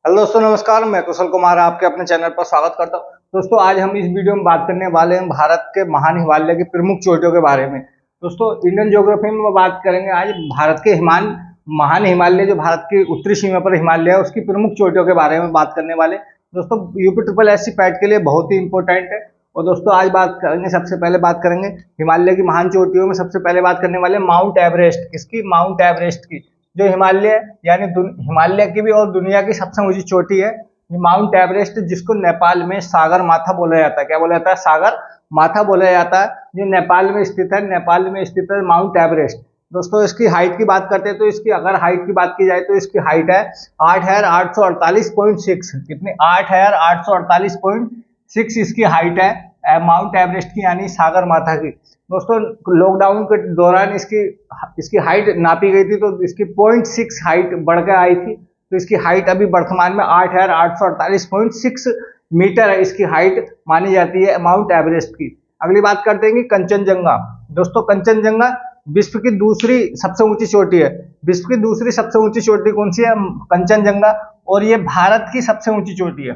Hello दोस्तों, नमस्कार। मैं कुशल कुमार आपके अपने चैनल पर स्वागत करता हूं। दोस्तों, आज हम इस वीडियो में बात करने वाले हैं भारत के महान हिमालय की प्रमुख चोटियों के बारे में। दोस्तों, इंडियन ज्योग्राफी में बात करेंगे आज भारत के महान हिमालय, जो भारत की उत्तरी सीमा पर हिमालय है, उसकी प्रमुख चोटियों के बारे में बात करने वाले। दोस्तों, यूपी ट्रिपल एससी पैट के लिए बहुत ही इंपॉर्टेंट है। और दोस्तों, आज बात करेंगे, सबसे पहले बात करेंगे हिमालय की महान चोटियों में। सबसे पहले बात करने वाले माउंट एवरेस्ट। किसकी? माउंट एवरेस्ट की, जो हिमालय यानी हिमालय की भी और दुनिया की सबसे ऊंची चोटी है माउंट एवरेस्ट, जिसको नेपाल में सागर माथा बोला जाता है। क्या बोला जाता है? सागर माथा बोला जाता है, जो नेपाल में स्थित है। नेपाल में स्थित है माउंट एवरेस्ट। दोस्तों, इसकी हाइट की बात करते हैं तो इसकी अगर हाइट की बात की जाए तो इसकी हाइट है 8,848.6। कितनी? 8,848.6 इसकी हाइट है माउंट एवरेस्ट की, यानी सागर माथा की। दोस्तों, लॉकडाउन के दौरान इसकी हाइट नापी गई थी, तो इसकी 0.6 हाइट बढ़कर आई थी। तो इसकी हाइट अभी वर्तमान में 8,848.6 मीटर है, इसकी हाइट मानी जाती है माउंट एवरेस्ट की। अगली बात करते हैं कि कंचनजंगा। दोस्तों, कंचनजंगा विश्व की दूसरी सबसे ऊंची चोटी है। विश्व की दूसरी सबसे ऊंची चोटी कौन सी है? कंचनजंगा। और ये भारत की सबसे ऊंची चोटी है।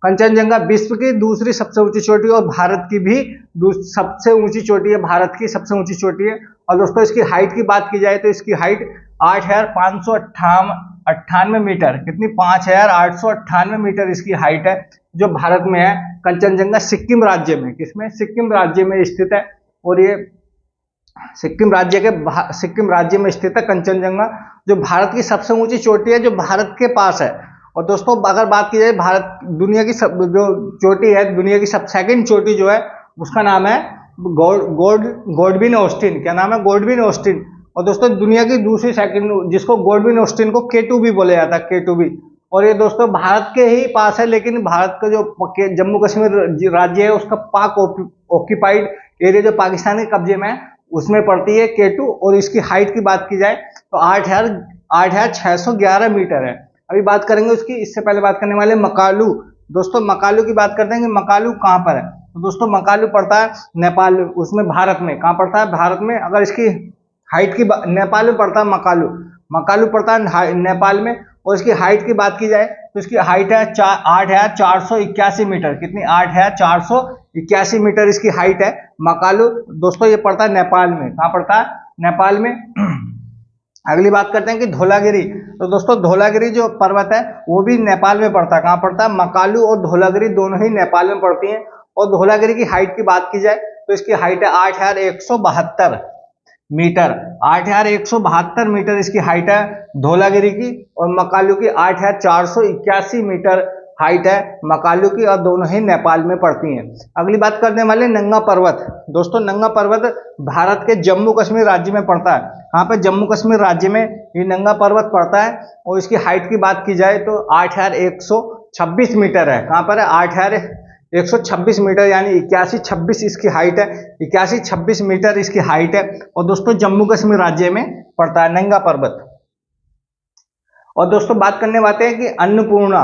कंचनजंगा विश्व की दूसरी सबसे ऊंची चोटी और भारत की भी सबसे ऊंची चोटी है, भारत की सबसे ऊंची चोटी है। और दोस्तों, इसकी हाइट की बात की जाए तो इसकी हाइट 8,598 मीटर। कितनी? 5,898 मीटर इसकी हाइट है, जो भारत में है। कंचनजंगा सिक्किम राज्य में, किसमें? सिक्किम राज्य में स्थित है। और ये सिक्किम राज्य में स्थित है कंचनजंगा, जो भारत की सबसे ऊंची चोटी है, जो भारत के पास है। और दोस्तों, अगर बात की जाए भारत दुनिया की जो चोटी है, दुनिया की सेकंड चोटी जो है, उसका नाम है गॉडविन ऑस्टिन। क्या नाम है? Godwin Austen. और दोस्तों, दुनिया की दूसरी सेकंड, जिसको गॉडविन ऑस्टिन को K2 भी बोला जाता है, K2 भी। और ये दोस्तों भारत के ही पास है, लेकिन भारत का जो जम्मू कश्मीर राज्य है, उसका पाक ऑक्यूपाइड एरिया जो पाकिस्तान के कब्जे में है, उसमें पड़ती है K2। और इसकी हाइट की बात की जाए तो 8,611 मीटर है। अभी बात करेंगे उसकी, इससे पहले बात करने वाले मकालू। दोस्तों, मकालू की बात करते हैं कि मकालू कहाँ पर है। तो दोस्तों, मकालू पड़ता है नेपाल, उसमें भारत में। कहाँ पड़ता है? भारत में। अगर इसकी हाइट की नेपाल में पड़ता है मकालू पड़ता है नेपाल में। और इसकी हाइट की बात की जाए तो इसकी हाइट है 8,481 मीटर। कितनी? 8,481 मीटर इसकी हाइट है मकालू। दोस्तों, ये पड़ता है नेपाल में। कहाँ पड़ता है? नेपाल में। अगली बात करते हैं कि धौलागिरी। तो दोस्तों, धौलागिरी जो पर्वत है वो भी नेपाल में पड़ता है। कहाँ पड़ता है? मकालू और धौलागिरी दोनों ही नेपाल में पड़ती हैं। और धौलागिरी की हाइट की बात की जाए तो इसकी हाइट है 8,172 मीटर। 8,172 मीटर इसकी हाइट है धौलागिरी की। और मकालू की 8,481 मीटर हाइट है मकालू की, और दोनों ही नेपाल में पड़ती हैं। अगली बात करने वाले नंगा पर्वत। दोस्तों, नंगा पर्वत भारत के जम्मू कश्मीर राज्य में पड़ता है। कहाँ पे? जम्मू कश्मीर राज्य में ये नंगा पर्वत पड़ता है। और इसकी हाइट की बात की जाए तो 8,126 मीटर है। कहाँ पर है? 8,126 मीटर, यानी 8126 इसकी हाइट है। 8126 मीटर इसकी हाइट है। और दोस्तों, जम्मू कश्मीर राज्य में पड़ता है नंगा पर्वत। और दोस्तों, बात करने वाले हैं कि अन्नपूर्णा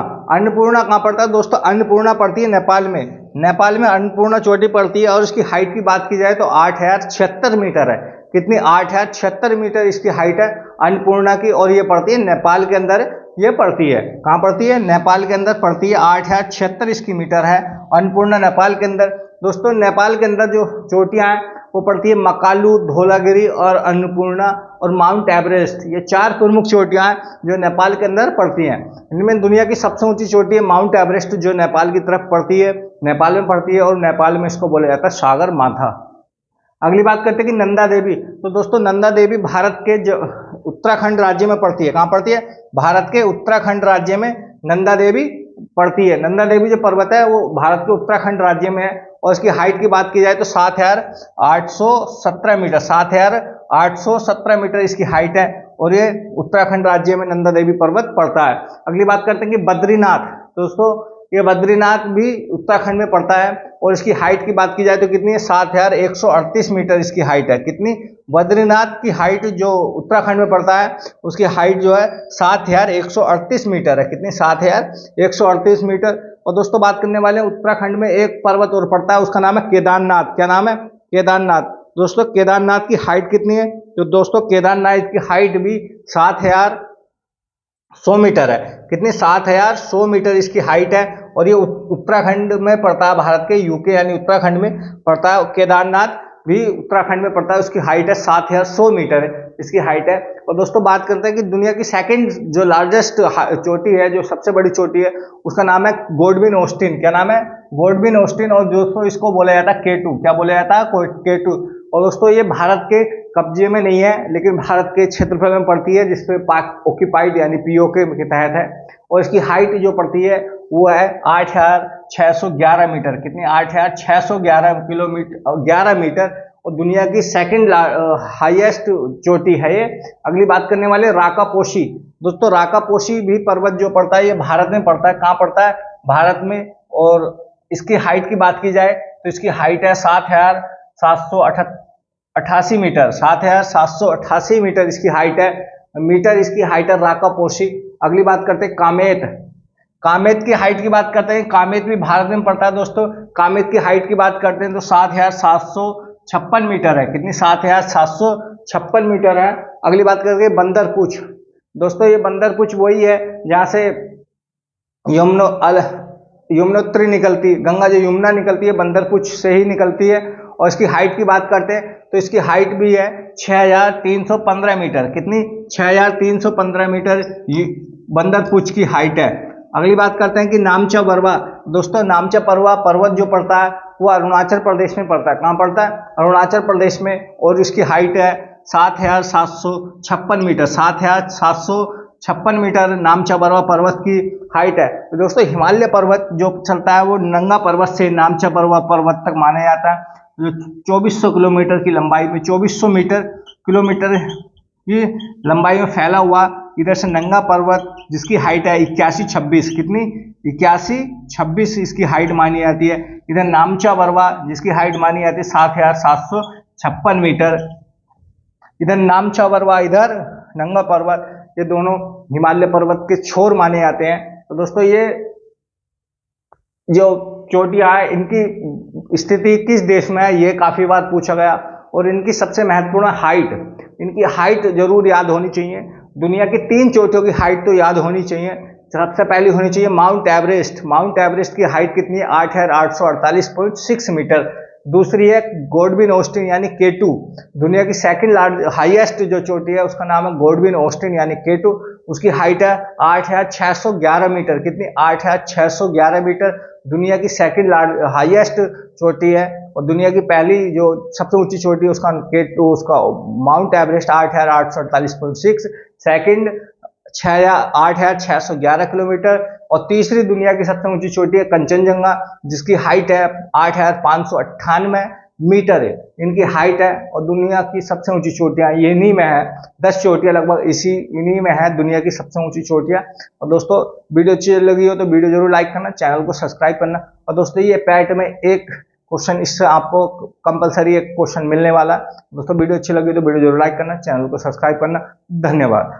कहाँ पड़ता है? दोस्तों, अन्नपूर्णा पड़ती है नेपाल में। नेपाल में अन्नपूर्णा चोटी पड़ती है। और इसकी हाइट की बात की जाए तो 8,076 मीटर है। कितनी? 8,076 मीटर इसकी हाइट है अन्नपूर्णा की। और ये पड़ती है नेपाल के अंदर। ये पड़ती है कहाँ पड़ती है? नेपाल के अंदर पड़ती है। 8,076 इसकी मीटर है अन्नपूर्णा, नेपाल के अंदर। दोस्तों, नेपाल के अंदर जो चोटियां हैं वो पड़ती है मकालू, धौलागिरी और अन्नपूर्णा और माउंट एवरेस्ट। ये 4 प्रमुख चोटियां हैं जो नेपाल के अंदर पड़ती हैं। इनमें दुनिया की सबसे ऊंची चोटी है माउंट एवरेस्ट, जो नेपाल की तरफ पड़ती है, नेपाल में पड़ती है। और नेपाल में इसको बोला जाता है सागर माथा। अगली बात करते हैं कि नंदा देवी। तो दोस्तों, नंदा देवी भारत के उत्तराखंड राज्य में पड़ती है। कहाँ पड़ती है? भारत के उत्तराखंड राज्य में नंदा देवी पड़ती है। नंदा देवी जो पर्वत है वो भारत के उत्तराखंड राज्य में है। और इसकी हाइट की बात की जाए तो 7,817 मीटर। 7,817 मीटर इसकी हाइट है। और ये उत्तराखंड राज्य में नंदा देवी पर्वत पड़ता है। अगली बात करते हैं कि बद्रीनाथ। दोस्तों, ये बद्रीनाथ भी उत्तराखंड में पड़ता है। और इसकी हाइट की बात की जाए तो कितनी है? 7,138 मीटर इसकी हाइट है। कितनी? बद्रीनाथ की हाइट जो उत्तराखंड में पड़ता है उसकी हाइट जो है 7,138 मीटर है। कितनी? 7,138 मीटर। और दोस्तों, बात करने वाले हैं उत्तराखंड में एक पर्वत और पड़ता है, उसका नाम है केदारनाथ। क्या नाम है? केदारनाथ। दोस्तों, केदारनाथ की हाइट कितनी है? तो दोस्तों, केदारनाथ की हाइट भी 7,000 100 मीटर है। कितनी? 7100 मीटर इसकी हाइट है। और ये उत्तराखंड में पड़ता है, भारत के यूके यानी उत्तराखंड में पड़ता है। केदारनाथ भी उत्तराखंड में पड़ता है, उसकी हाइट है 7100 मीटर है इसकी हाइट है। और दोस्तों बात करते हैं कि दुनिया की सेकंड जो लार्जेस्ट चोटी है, जो सबसे बड़ी चोटी है, उसका नाम है गोडविन ऑस्टिन। क्या नाम है? Godwin Austin. और दोस्तों इसको बोला जाता है K2। क्या बोला जाता है? K2। और दोस्तों ये भारत के कब्जे में नहीं है, लेकिन भारत के क्षेत्रफल में पड़ती है, जिसपे पाक ऑक्यूपाइड यानी POK के तहत है। और इसकी हाइट जो पड़ती है वो है 8611 मीटर। कितनी? 8611 किलोमीटर 11 मीटर। और दुनिया की सेकंड हाईएस्ट चोटी है ये। अगली बात करने वाले राकापोशी। दोस्तों राकापोशी भी पर्वत जो पड़ता है ये भारत में पड़ता है। कहाँ पड़ता है? भारत में। और इसकी हाइट की बात की जाए तो इसकी हाइट है 7788 मीटर। 7788 मीटर इसकी हाइट है। इसकी हाइट है राकापोशी। अगली बात करते हैं कामेत। कामेत की हाइट की बात करते हैं। कामेत भी भारत में पड़ता है दोस्तों। कामेत की हाइट की बात करते हैं तो 7756 मीटर है। कितनी? 7756 मीटर है। अगली बात करते हैं बंदरपुछ। दोस्तों ये बंदरपुछ वही है जहां से यमुनोत्री निकलती, गंगा जो यमुना निकलती है बंदरपुछ से ही निकलती है। और इसकी हाइट की बात करते हैं तो इसकी हाइट भी है 6315 मीटर। कितनी? 6315 मीटर बंदरपुछ की हाइट है। अगली बात करते हैं कि नामचा बरवा। दोस्तों नामचा बरवा पर्वत जो पड़ता है वो अरुणाचल प्रदेश में पड़ता है। कहाँ पड़ता है? अरुणाचल प्रदेश में। और इसकी हाइट है 7756 मीटर। 7756 मीटर नामचा बरवा पर्वत की हाइट है। तो दोस्तों हिमालय पर्वत जो चलता है वो नंगा पर्वत से नामचा बरवा पर्वत तक माना जाता है, जो 2400 किलोमीटर की लंबाई में, 2400 किलोमीटर की लंबाई में फैला हुआ इधर से नंगा पर्वत, जिसकी हाइट है 8126। कितनी? 8126 इसकी हाइट मानी जाती है। इधर नामचा बरवा जिसकी हाइट मानी जाती है 7756 मीटर। इधर नामचा बरवा, इधर नंगा पर्वत, ये दोनों हिमालय पर्वत के छोर माने जाते हैं। तो दोस्तों ये जो चोटियां है इनकी स्थिति किस देश में है ये काफी बार पूछा गया। और इनकी सबसे महत्वपूर्ण हाइट, इनकी हाइट जरूर याद होनी चाहिए। दुनिया की 3 चोटियों की हाइट तो याद होनी चाहिए। सबसे पहली होनी चाहिए माउंट एवरेस्ट। माउंट एवरेस्ट की हाइट कितनी है? 8848.6 मीटर। दूसरी है गोडविन ऑस्टिन यानी K2। दुनिया की सेकंड हाईएस्ट जो चोटी है उसका नाम है गोडविन ऑस्टिन यानी K2। उसकी हाइट है 8611 मीटर। कितनी? 8611 मीटर दुनिया की सेकंड हाईएस्ट चोटी है। और दुनिया की पहली जो सबसे ऊंची चोटी है उसका K2, उसका माउंट एवरेस्ट 8848.6। Second 8611 kilometre. और तीसरी दुनिया की सबसे ऊंची चोटी है कंचनजंगा, जिसकी हाइट है 8598 मीटर है इनकी हाइट है। और दुनिया की सबसे ऊंची चोटियां इन्हीं में है, 10 चोटियां लगभग इन्हीं में है दुनिया की सबसे ऊंची चोटियां। और दोस्तों वीडियो अच्छी लगी हो तो वीडियो जरूर लाइक करना, चैनल को सब्सक्राइब करना। और दोस्तों ये पैट में एक क्वेश्चन, इससे आपको कंपलसरी एक क्वेश्चन मिलने वाला। दोस्तों वीडियो अच्छी लगी तो वीडियो जरूर लाइक करना, चैनल को सब्सक्राइब करना। धन्यवाद।